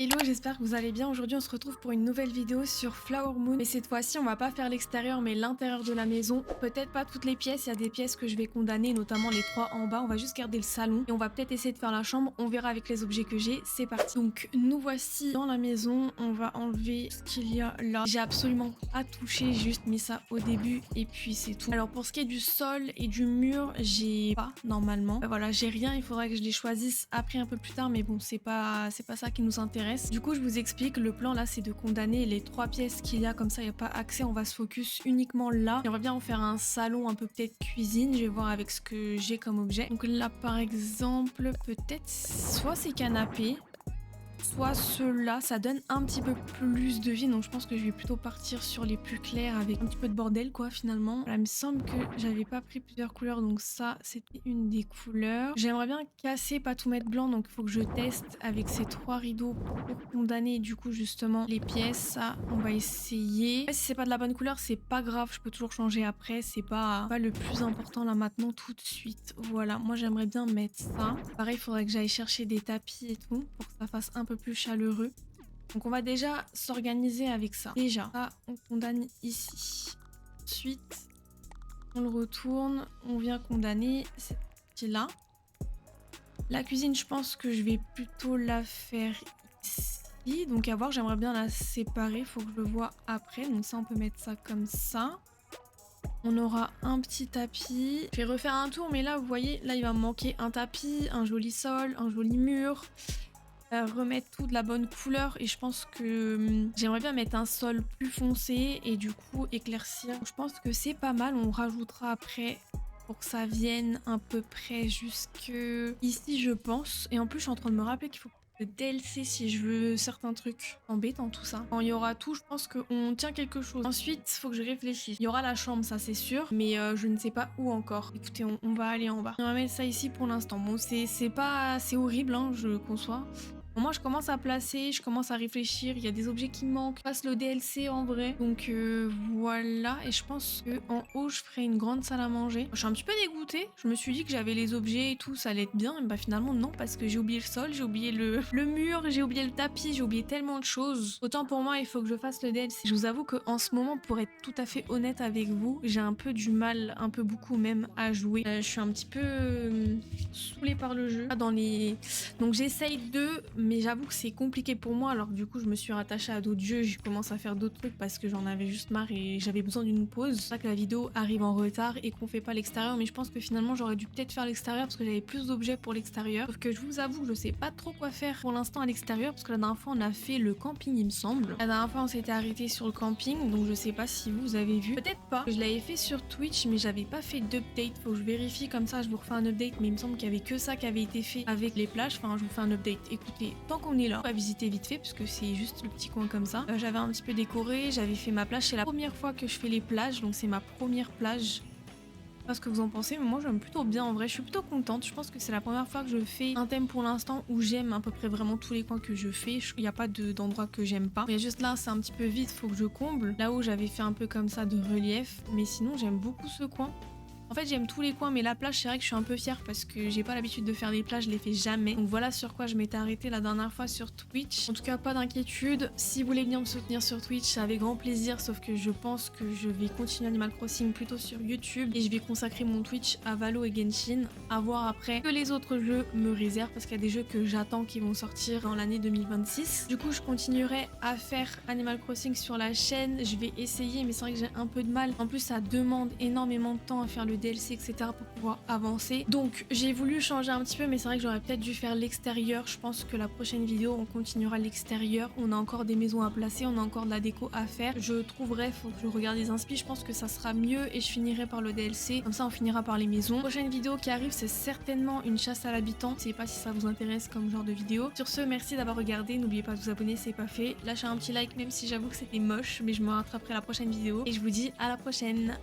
Hello, j'espère que vous allez bien. Aujourd'hui, on se retrouve pour une nouvelle vidéo sur Flower Moon. Mais cette fois-ci, on va pas faire l'extérieur, mais l'intérieur de la maison. Peut-être pas toutes les pièces. Il y a des pièces que je vais condamner, notamment les 3 en bas. On va juste garder le salon et on va peut-être essayer de faire la chambre. On verra avec les objets que j'ai. C'est parti. Donc, nous voici dans la maison. On va enlever ce qu'il y a là. J'ai absolument pas touché, j'ai juste mis ça au début et puis c'est tout. Alors, pour ce qui est du sol et du mur, j'ai pas normalement. Voilà, j'ai rien. Il faudra que je les choisisse après un peu plus tard, mais bon, c'est pas ça qui nous intéresse. Du coup, je vous explique, le plan là, c'est de condamner les 3 pièces qu'il y a, comme ça, il n'y a pas accès, on va se focus uniquement là. J'aimerais bien en faire un salon, un peu peut-être cuisine, je vais voir avec ce que j'ai comme objet. Donc là, par exemple, peut-être soit ces canapés, soit ceux-là, ça donne un petit peu plus de vie, donc je pense que je vais plutôt partir sur les plus clairs avec un petit peu de bordel quoi finalement. Là, il me semble que j'avais pas pris plusieurs couleurs, donc ça c'était une des couleurs. J'aimerais bien casser, pas tout mettre blanc, donc il faut que je teste avec ces 3 rideaux pour condamner du coup justement les pièces. Ça, on va essayer. Si c'est pas de la bonne couleur, c'est pas grave, je peux toujours changer après, c'est pas le plus important là maintenant tout de suite. Voilà, moi j'aimerais bien mettre ça. Pareil, il faudrait que j'aille chercher des tapis et tout pour que ça fasse un peu plus chaleureux. Donc on va déjà s'organiser avec ça. Déjà, ça, on condamne ici. Ensuite, on le retourne, on vient condamner cette partie-là. La cuisine, je pense que je vais plutôt la faire ici. Donc à voir, j'aimerais bien la séparer, faut que je le vois après. Donc ça, on peut mettre ça comme ça. On aura un petit tapis. Je vais refaire un tour, mais là, vous voyez, là, il va me manquer un tapis, un joli sol, un joli mur. Remettre tout de la bonne couleur et je pense que j'aimerais bien mettre un sol plus foncé et du coup éclaircir. Je pense que c'est pas mal, on rajoutera après pour que ça vienne à peu près jusque ici je pense. Et en plus je suis en train de me rappeler qu'il faut le DLC si je veux certains trucs embêtants tout ça. Quand il y aura tout, je pense qu'on tient quelque chose. Ensuite, il faut que je réfléchisse. Il y aura la chambre, ça c'est sûr, mais je ne sais pas où encore. Écoutez, on va aller en bas. On va mettre ça ici pour l'instant. Bon, c'est horrible, hein, je conçois. Moi, je commence à placer, je commence à réfléchir. Il y a des objets qui manquent. Je passe le DLC en vrai. Donc voilà. Et je pense qu'en haut, je ferai une grande salle à manger. Je suis un petit peu dégoûtée. Je me suis dit que j'avais les objets et tout, ça allait être bien. Mais bah finalement, non, parce que j'ai oublié le sol, j'ai oublié le mur, j'ai oublié le tapis, j'ai oublié tellement de choses. Autant pour moi, il faut que je fasse le DLC. Je vous avoue qu'en ce moment, pour être tout à fait honnête avec vous, j'ai un peu du mal, un peu beaucoup même, à jouer. Je suis un petit peu saoulée par le jeu. Donc j'essaye mais j'avoue que c'est compliqué pour moi, alors du coup je me suis rattachée à d'autres jeux, je commence à faire d'autres trucs parce que j'en avais juste marre et j'avais besoin d'une pause. C'est pour ça que la vidéo arrive en retard et qu'on fait pas l'extérieur, mais je pense que finalement j'aurais dû peut-être faire l'extérieur parce que j'avais plus d'objets pour l'extérieur. Sauf que je vous avoue que je sais pas trop quoi faire pour l'instant à l'extérieur parce que la dernière fois on a fait le camping il me semble. La dernière fois on s'était arrêté sur le camping, donc je sais pas si vous avez vu. Peut-être pas. Je l'avais fait sur Twitch mais j'avais pas fait d'update, faut que je vérifie comme ça je vous refais un update, mais il me semble qu'il y avait que ça qui avait été fait avec les plages, enfin je vous fais un update. Écoutez, tant qu'on est là, on va visiter vite fait parce que c'est juste le petit coin comme ça. J'avais un petit peu décoré, j'avais fait ma plage, c'est la première fois que je fais les plages, donc c'est ma première plage. Je sais pas ce que vous en pensez, mais moi j'aime plutôt bien en vrai, je suis plutôt contente. Je pense que c'est la première fois que je fais un thème pour l'instant où j'aime à peu près vraiment tous les coins que je fais. Il n'y a pas d'endroit que j'aime pas. Mais juste là, c'est un petit peu vide, faut que je comble. Là où j'avais fait un peu comme ça de relief, mais sinon j'aime beaucoup ce coin. En fait, j'aime tous les coins, mais la plage, c'est vrai que je suis un peu fière parce que j'ai pas l'habitude de faire des plages, je les fais jamais. Donc voilà sur quoi je m'étais arrêtée la dernière fois sur Twitch. En tout cas, pas d'inquiétude. Si vous voulez venir me soutenir sur Twitch, c'est avec grand plaisir, sauf que je pense que je vais continuer Animal Crossing plutôt sur YouTube et je vais consacrer mon Twitch à Valo et Genshin. À voir après que les autres jeux me réservent parce qu'il y a des jeux que j'attends qui vont sortir dans l'année 2026. Du coup, je continuerai à faire Animal Crossing sur la chaîne. Je vais essayer, mais c'est vrai que j'ai un peu de mal. En plus, ça demande énormément de temps à faire le DLC, etc. pour pouvoir avancer. Donc j'ai voulu changer un petit peu, mais c'est vrai que j'aurais peut-être dû faire l'extérieur. Je pense que la prochaine vidéo, on continuera l'extérieur. On a encore des maisons à placer, on a encore de la déco à faire. Je trouverai, faut que je regarde les inspi, je pense que ça sera mieux et je finirai par le DLC. Comme ça, on finira par les maisons. Prochaine vidéo qui arrive, c'est certainement une chasse à l'habitant. Je sais pas si ça vous intéresse comme genre de vidéo. Sur ce, merci d'avoir regardé. N'oubliez pas de vous abonner, c'est pas fait. Lâchez un petit like, même si j'avoue que c'était moche, mais je me rattraperai la prochaine vidéo. Et je vous dis à la prochaine.